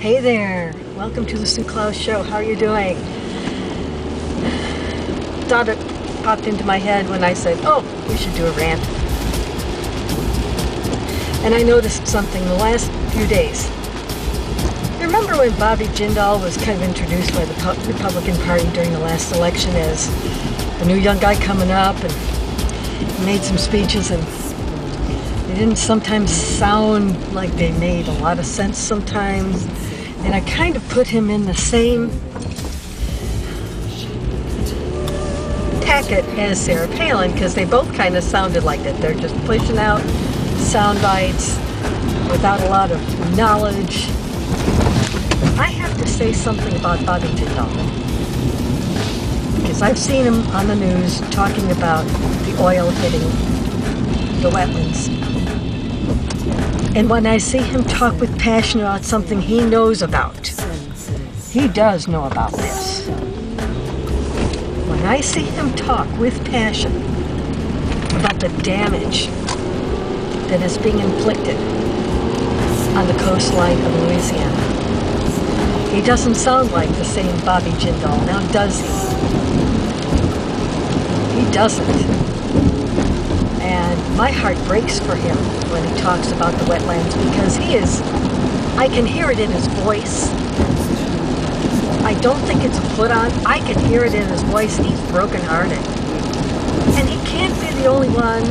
Hey there, welcome to the Sue Claus Show. How are you doing? Thought it popped into my head when I said, oh, we should do a rant. And I noticed something the last few days. You remember when Bobby Jindal was kind of introduced by the Republican Party during the last election as a new young guy coming up, and he made some speeches, and they didn't sometimes sound like they made a lot of sense sometimes. And I kind of put him in the same packet as Sarah Palin, because they both kind of sounded like that. They're just pushing out sound bites without a lot of knowledge. I have to say something about Bobby Jindal, because I've seen him on the news talking about the oil hitting the wetlands. And when I see him talk with passion about something he knows about, he does know about this. When I see him talk with passion about the damage that is being inflicted on the coastline of Louisiana, he doesn't sound like the same Bobby Jindal, now does he? He doesn't. And my heart breaks for him when he talks about the wetlands, because I can hear it in his voice. I don't think it's a put on. I can hear it in his voice. He's brokenhearted. And he can't be the only one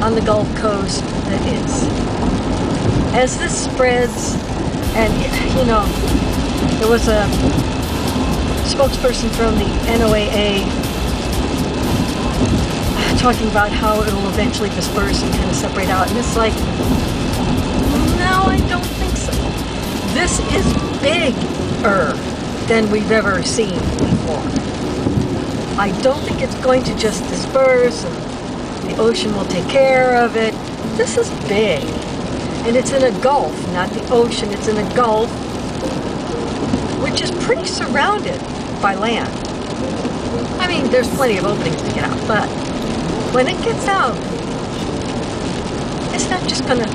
on the Gulf Coast that is. As this spreads, and there was a spokesperson from the NOAA talking about how it will eventually disperse and kind of separate out, and it's like, no, I don't think so. This is bigger than we've ever seen before. I don't think it's going to just disperse and the ocean will take care of it. This is big, and it's in a gulf, not the ocean. It's in a gulf which is pretty surrounded by land. I mean, there's plenty of openings to get out, but when it gets out, it's not just gonna...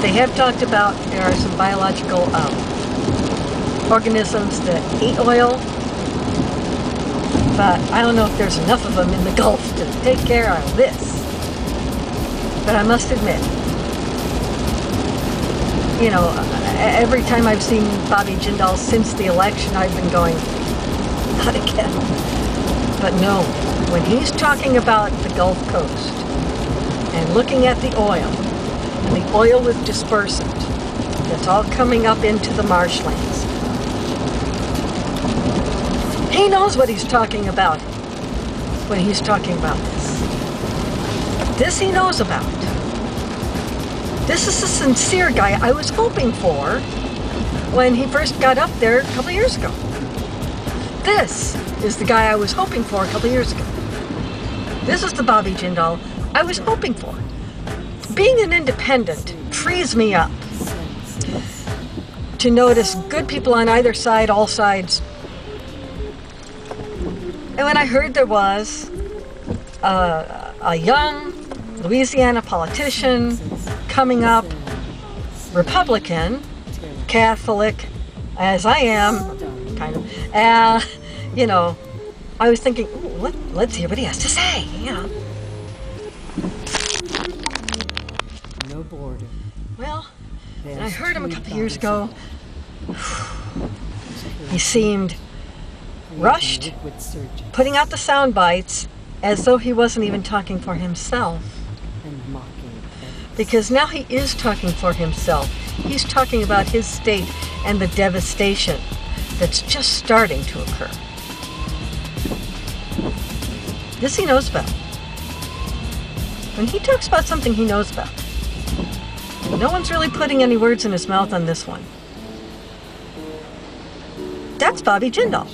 They have talked about there are some biological organisms that eat oil, but I don't know if there's enough of them in the Gulf to take care of this. But I must admit, every time I've seen Bobby Jindal since the election, I've been going, not again. But no, when he's talking about the Gulf Coast and looking at the oil, and the oil with dispersant that's all coming up into the marshlands, he knows what he's talking about when he's talking about this. This he knows about. This is a sincere guy I was hoping for when he first got up there a couple years ago. This is the guy I was hoping for a couple years ago. This is the Bobby Jindal I was hoping for. Being an independent frees me up to notice good people on either side, all sides. And when I heard there was a young Louisiana politician coming up, Republican, Catholic, as I am, kind of, I was thinking, ooh, let's hear what he has to say, No border. Well, and I heard him a couple years ago. He seemed rushed, putting out the sound bites as though he wasn't even talking for himself. Because now he is talking for himself. He's talking about his state and the devastation that's just starting to occur. This he knows about. When he talks about something he knows about, no one's really putting any words in his mouth on this one. That's Bobby Jindal.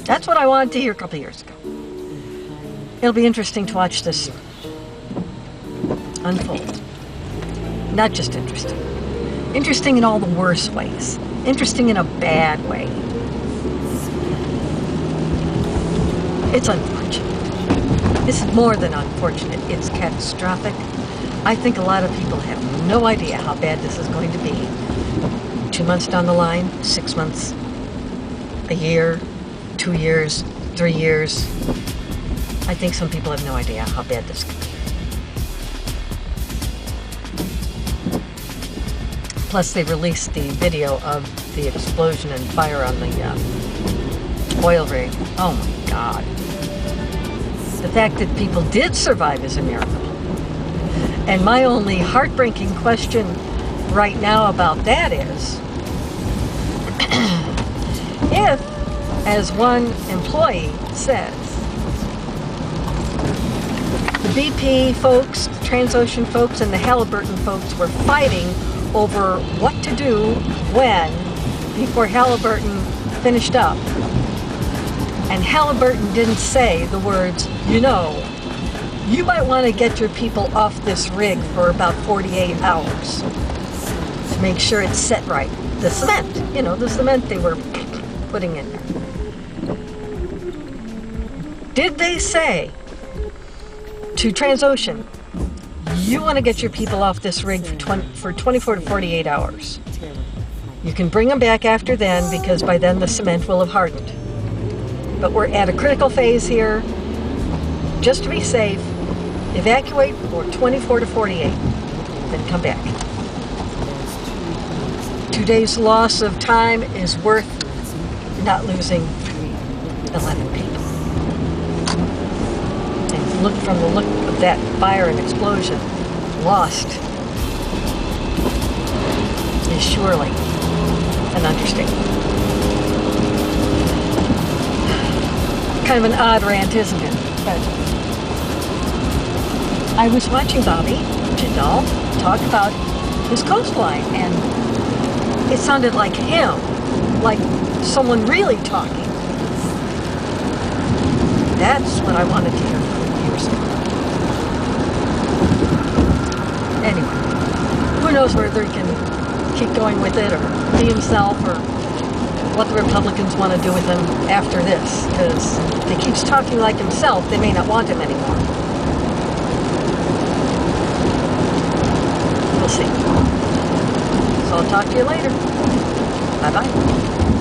That's what I wanted to hear a couple years ago. It'll be interesting to watch this unfold. Not just interesting. Interesting in all the worst ways. Interesting in a bad way. It's unfortunate. This is more than unfortunate. It's catastrophic. I think a lot of people have no idea how bad this is going to be. 2 months down the line, 6 months, a year, 2 years, 3 years. I think some people have no idea how bad this could be. Plus, they released the video of the explosion and fire on the oil rig. Oh my God. The fact that people did survive is a miracle. And my only heartbreaking question right now about that is, if, as one employee says, the BP folks, the Transocean folks, and the Halliburton folks were fighting over what to do when, before Halliburton finished up, and Halliburton didn't say the words, you know, you might want to get your people off this rig for about 48 hours to make sure it's set right. The cement, you know, the cement they were putting in there. Did they say to Transocean, you want to get your people off this rig for 24 to 48 hours? You can bring them back after then, because by then the cement will have hardened. But we're at a critical phase here. Just to be safe, evacuate for 24 to 48, then come back. 2 days loss of time is worth not losing 11 people. And look, from the look of that fire and explosion, lost is surely an understatement. Kind of an odd rant, isn't it? But I was watching Bobby Jindal talk about his coastline, and it sounded like him, like someone really talking. That's what I wanted to hear from years ago. Anyway, who knows whether he can keep going with it, or be himself, or what the Republicans want to do with him after this, because if he keeps talking like himself, they may not want him anymore. We'll see. So I'll talk to you later. Bye-bye.